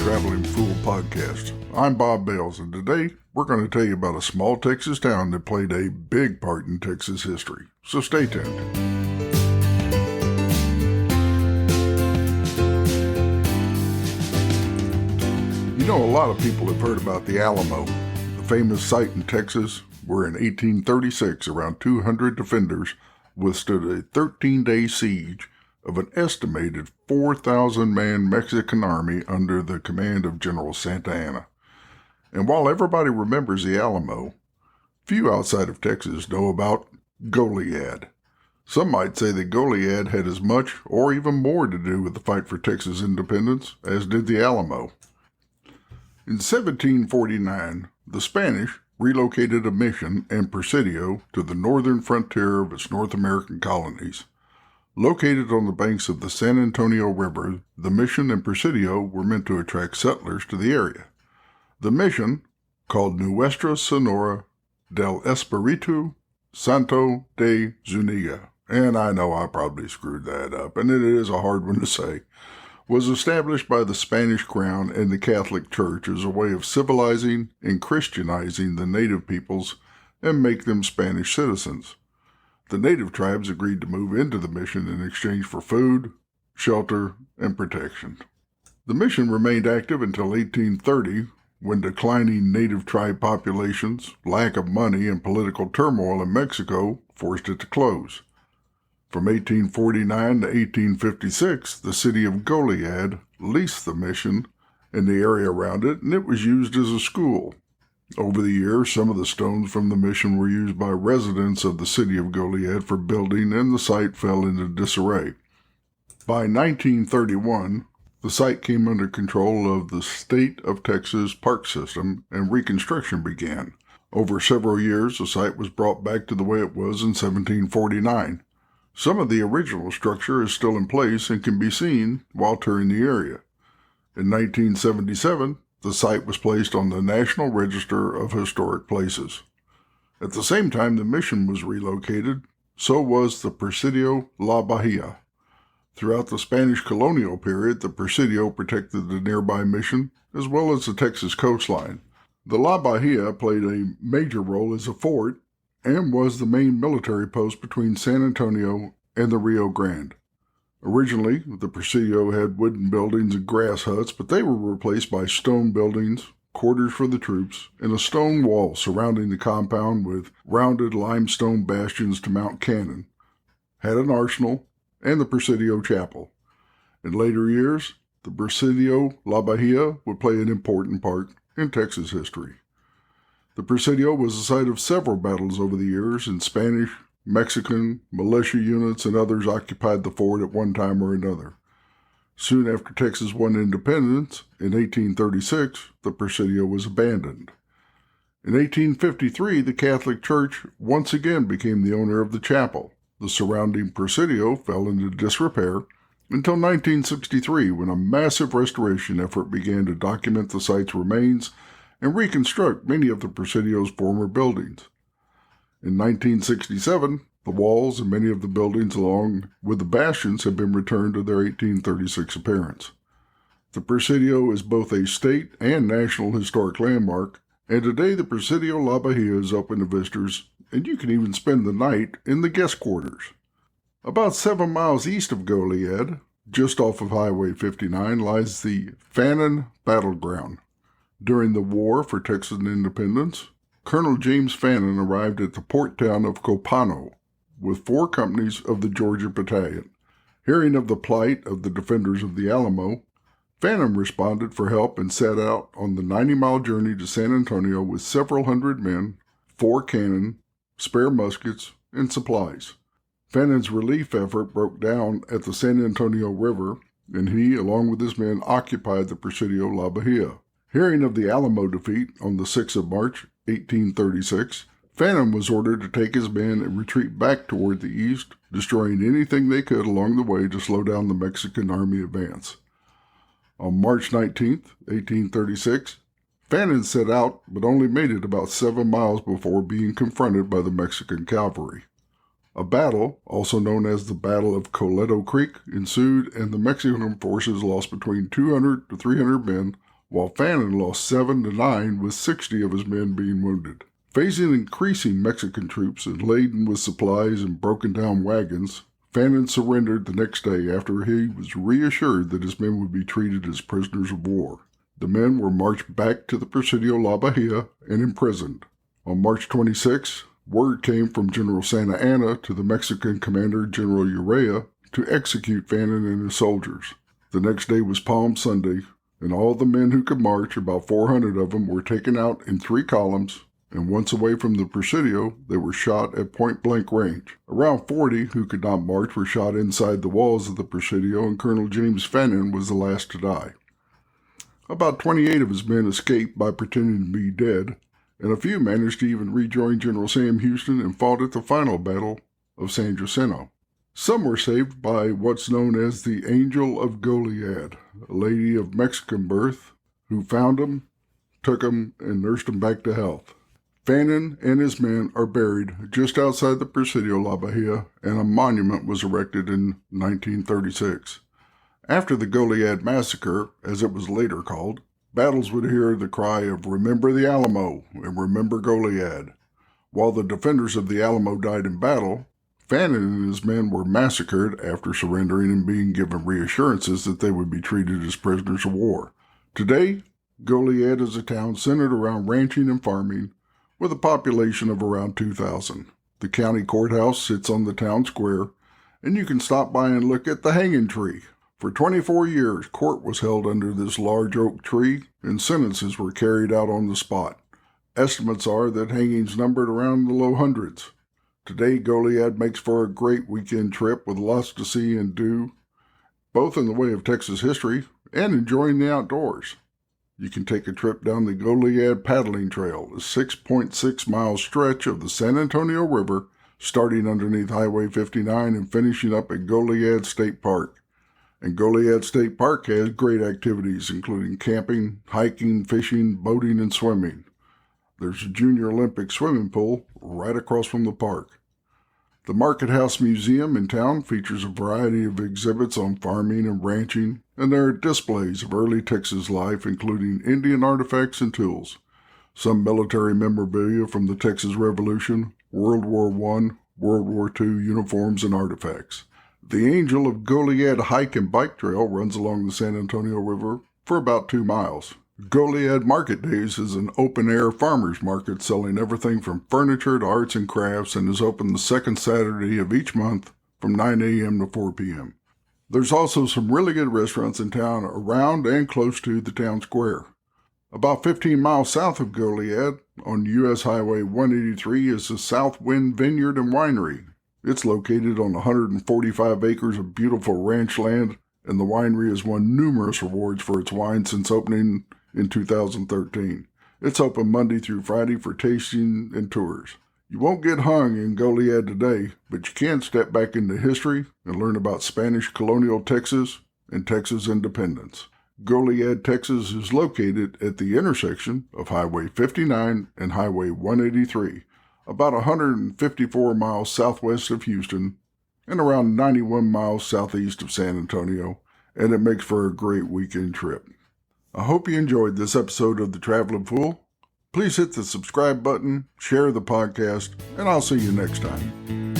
Traveling Fool Podcast. I'm Bob Bales, and today we're going to tell you about a small Texas town that played a big part in Texas history. So stay tuned. You know, a lot of people have heard about the Alamo, the famous site in Texas where in 1836 around 200 defenders withstood a 13-day siege of an estimated 4,000-man Mexican army under the command of General Santa Anna. And while everybody remembers the Alamo, few outside of Texas know about Goliad. Some might say that Goliad had as much or even more to do with the fight for Texas independence as did the Alamo. In 1749, the Spanish relocated a mission and Presidio to the northern frontier of its North American colonies. Located on the banks of the San Antonio River, the mission and Presidio were meant to attract settlers to the area. The mission, called Nuestra Senora del Espiritu Santo de Zuniga, and I know I probably screwed that up, and it is a hard one to say, was established by the Spanish Crown and the Catholic Church as a way of civilizing and Christianizing the native peoples and make them Spanish citizens. The native tribes agreed to move into the mission in exchange for food, shelter, and protection. The mission remained active until 1830, when declining native tribe populations, lack of money, and political turmoil in Mexico forced it to close. From 1849 to 1856, the city of Goliad leased the mission and the area around it, and it was used as a school. Over the years, some of the stones from the mission were used by residents of the city of Goliad for building, and the site fell into disarray. By 1931, the site came under control of the State of Texas Park System, and reconstruction began. Over several years, the site was brought back to the way it was in 1749. Some of the original structure is still in place and can be seen while touring the area. In 1977, the site was placed on the National Register of Historic Places. At the same time the mission was relocated, so was the Presidio La Bahia. Throughout the Spanish colonial period, the Presidio protected the nearby mission as well as the Texas coastline. The La Bahia played a major role as a fort and was the main military post between San Antonio and the Rio Grande. Originally, the Presidio had wooden buildings and grass huts, but they were replaced by stone buildings, quarters for the troops, and a stone wall surrounding the compound with rounded limestone bastions to mount cannon, had an arsenal, and the Presidio Chapel. In later years, the Presidio La Bahia would play an important part in Texas history. The Presidio was the site of several battles over the years, and Spanish, Mexican, militia units, and others occupied the fort at one time or another. Soon after Texas won independence, in 1836, the Presidio was abandoned. In 1853, the Catholic Church once again became the owner of the chapel. The surrounding Presidio fell into disrepair until 1963, when a massive restoration effort began to document the site's remains and reconstruct many of the Presidio's former buildings. In 1967, the walls and many of the buildings along with the bastions have been returned to their 1836 appearance. The Presidio is both a state and national historic landmark, and today the Presidio La Bahia is open to visitors, and you can even spend the night in the guest quarters. About 7 miles east of Goliad, just off of Highway 59, lies the Fannin Battleground. During the War for Texas Independence, Colonel James Fannin arrived at the port town of Copano with 4 companies of the Georgia Battalion. Hearing of the plight of the defenders of the Alamo, Fannin responded for help and set out on the 90-mile journey to San Antonio with several hundred men, 4 cannon, spare muskets, and supplies. Fannin's relief effort broke down at the San Antonio River, and he, along with his men, occupied the Presidio La Bahia. Hearing of the Alamo defeat on the 6th of March, 1836, Fannin was ordered to take his men and retreat back toward the east, destroying anything they could along the way to slow down the Mexican army advance. On March 19, 1836, Fannin set out but only made it about 7 miles before being confronted by the Mexican cavalry. A battle, also known as the Battle of Coleto Creek, ensued, and the Mexican forces lost between 200 to 300 men, while Fannin lost 7 to 9 with 60 of his men being wounded. Facing increasing Mexican troops and laden with supplies and broken down wagons, Fannin surrendered the next day after he was reassured that his men would be treated as prisoners of war. The men were marched back to the Presidio La Bahia and imprisoned. On March 26, word came from General Santa Anna to the Mexican commander General Urrea to execute Fannin and his soldiers. The next day was Palm Sunday, and all the men who could march, about 400 of them, were taken out in 3 columns, and once away from the Presidio, they were shot at point-blank range. Around 40 who could not march were shot inside the walls of the Presidio, and Colonel James Fannin was the last to die. About 28 of his men escaped by pretending to be dead, and a few managed to even rejoin General Sam Houston and fought at the final battle of San Jacinto. Some were saved by what's known as the Angel of Goliad, a lady of Mexican birth who found them, took them, and nursed them back to health. Fannin and his men are buried just outside the Presidio La Bahia, and a monument was erected in 1936. After the Goliad Massacre, as it was later called, battles would hear the cry of "Remember the Alamo" and "Remember Goliad." While the defenders of the Alamo died in battle, Fannin and his men were massacred after surrendering and being given reassurances that they would be treated as prisoners of war. Today, Goliad is a town centered around ranching and farming, with a population of around 2,000. The county courthouse sits on the town square, and you can stop by and look at the hanging tree. For 24 years, court was held under this large oak tree, and sentences were carried out on the spot. Estimates are that hangings numbered around the low hundreds. Today, Goliad makes for a great weekend trip with lots to see and do, both in the way of Texas history and enjoying the outdoors. You can take a trip down the Goliad Paddling Trail, a 6.6-mile stretch of the San Antonio River, starting underneath Highway 59 and finishing up at Goliad State Park. And Goliad State Park has great activities, including camping, hiking, fishing, boating, and swimming. There's a Junior Olympic swimming pool right across from the park. The Market House Museum in town features a variety of exhibits on farming and ranching, and there are displays of early Texas life, including Indian artifacts and tools, some military memorabilia from the Texas Revolution, World War I, World War II uniforms and artifacts. The Angel of Goliad hike and bike trail runs along the San Antonio River for about 2 miles. Goliad Market Days is an open-air farmers market selling everything from furniture to arts and crafts, and is open the second Saturday of each month from 9 a.m. to 4 p.m. There's also some really good restaurants in town around and close to the town square. About 15 miles south of Goliad, on U.S. Highway 183, is the Southwind Vineyard and Winery. It's located on 145 acres of beautiful ranch land, and the winery has won numerous awards for its wine since opening in 2013. It's open Monday through Friday for tasting and tours. You won't get hung in Goliad today, but you can step back into history and learn about Spanish colonial Texas and Texas independence. Goliad, Texas is located at the intersection of Highway 59 and Highway 183, about 154 miles southwest of Houston and around 91 miles southeast of San Antonio, and it makes for a great weekend trip. I hope you enjoyed this episode of The Traveling Fool. Please hit the subscribe button, share the podcast, and I'll see you next time.